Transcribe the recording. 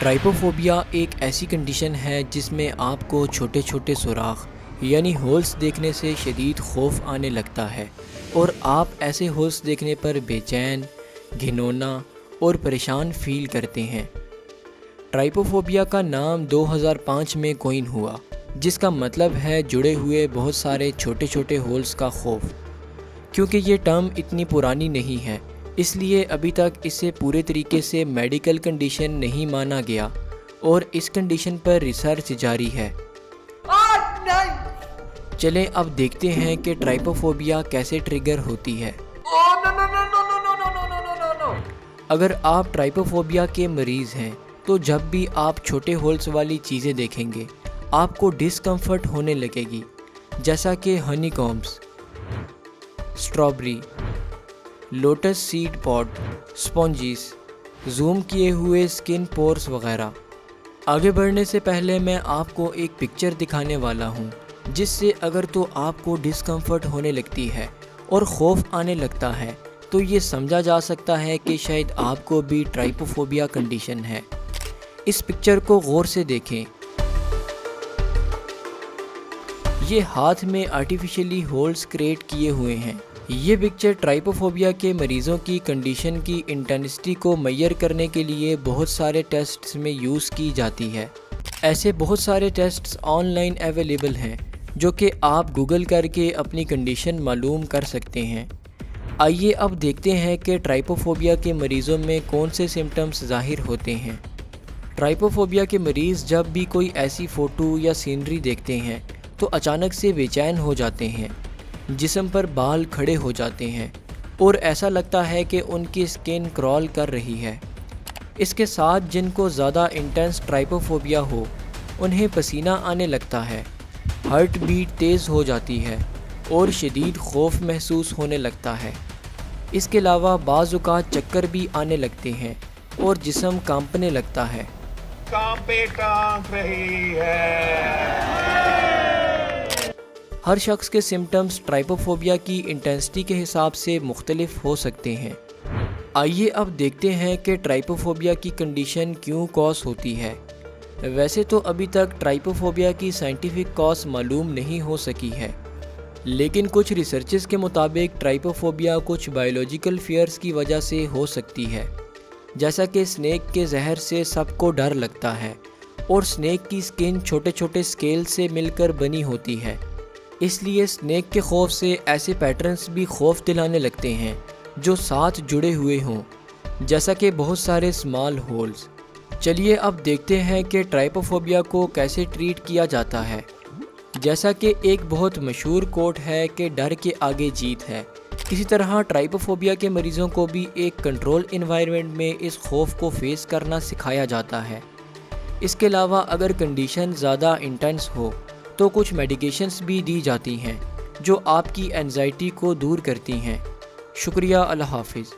ट्राइपोफोबिया एक ऐसी कंडीशन है जिसमें आपको छोटे छोटे सुराख यानी होल्स देखने से शदीद खौफ आने लगता है और आप ऐसे होल्स देखने पर बेचैन, घिनौना और परेशान फील करते हैं। ट्राइपोफोबिया का नाम 2005 में कॉइन हुआ, जिसका मतलब है जुड़े हुए बहुत सारे छोटे छोटे होल्स का खौफ। क्योंकि ये टर्म इतनी पुरानी नहीं है, इसलिए अभी तक इसे पूरे तरीके से मेडिकल कंडीशन नहीं माना गया और इस कंडीशन पर रिसर्च जारी है। चलें अब देखते हैं कि ट्राइपोफोबिया कैसे ट्रिगर होती है। अगर आप ट्राइपोफोबिया के मरीज़ हैं तो जब भी आप छोटे होल्स वाली चीज़ें देखेंगे आपको डिस्कम्फर्ट होने लगेगी, जैसा कि honeycombs, strawberry, lotus seed pod, sponges, zoom किए हुए स्किन पोर्स वगैरह। आगे बढ़ने से पहले मैं आपको एक पिक्चर दिखाने वाला हूँ जिससे अगर तो आपको डिस्कम्फर्ट होने लगती है और खौफ आने लगता है तो ये समझा जा सकता है कि शायद आपको भी ट्राइपोफोबिया कंडीशन है। इस पिक्चर को गौर से देखें। ये हाथ में आर्टिफिशियली होल्स क्रिएट किए हुए हैं। ये पिक्चर ट्राइपोफोबिया के मरीज़ों की कंडीशन की इंटेंसिटी को मेजर करने के लिए बहुत सारे टेस्ट्स में यूज़ की जाती है। ऐसे बहुत सारे टेस्ट्स ऑनलाइन अवेलेबल हैं जो कि आप गूगल करके अपनी कंडीशन मालूम कर सकते हैं। आइए अब देखते हैं कि ट्राइपोफोबिया के मरीज़ों में कौन से सिम्टम्स ज़ाहिर होते हैं। ट्राइपोफोबिया के मरीज़ जब भी कोई ऐसी फ़ोटो या सीनरी देखते हैं तो अचानक से बेचैन हो जाते हैं, जिस्म पर बाल खड़े हो जाते हैं और ऐसा लगता है कि उनकी स्किन क्रॉल कर रही है। इसके साथ जिनको ज़्यादा इंटेंस ट्राइपोफोबिया हो उन्हें पसीना आने लगता है, हार्ट बीट तेज़ हो जाती है और शदीद खौफ महसूस होने लगता है। इसके अलावा बाज़ औक़ात चक्कर भी आने लगते हैं और जिस्म कांपने लगता है। कांप रही है। हर शख्स के सिम्टम्स ट्राइपोफोबिया की इंटेंसिटी के हिसाब से मुख्तलिफ हो सकते हैं। आइए अब देखते हैं कि ट्राइपोफोबिया की कंडीशन क्यों कॉज होती है। वैसे तो अभी तक ट्राइपोफोबिया की साइंटिफिक कॉज मालूम नहीं हो सकी है, लेकिन कुछ रिसर्चेस के मुताबिक ट्राइपोफोबिया कुछ बायोलॉजिकल फियर्स की वजह से हो सकती है। जैसा कि स्नेक के जहर से सबको डर लगता है और स्नेक की स्किन छोटे छोटे स्केल से मिलकर बनी होती है, इसलिए स्नेक के खौफ से ऐसे पैटर्न्स भी खौफ दिलाने लगते हैं जो साथ जुड़े हुए हों, जैसा कि बहुत सारे स्मॉल होल्स। चलिए अब देखते हैं कि ट्राइपोफोबिया को कैसे ट्रीट किया जाता है। जैसा कि एक बहुत मशहूर कोट है कि डर के आगे जीत है, इसी तरह ट्राइपोफोबिया के मरीज़ों को भी एक कंट्रोल इन्वायरमेंट में इस खौफ को फेस करना सिखाया जाता है। इसके अलावा अगर कंडीशन ज़्यादा इंटेंस हो तो कुछ मेडिकेशंस भी दी जाती हैं जो आपकी एंजाइटी को दूर करती हैं। शुक्रिया, अल्लाह हाफिज़।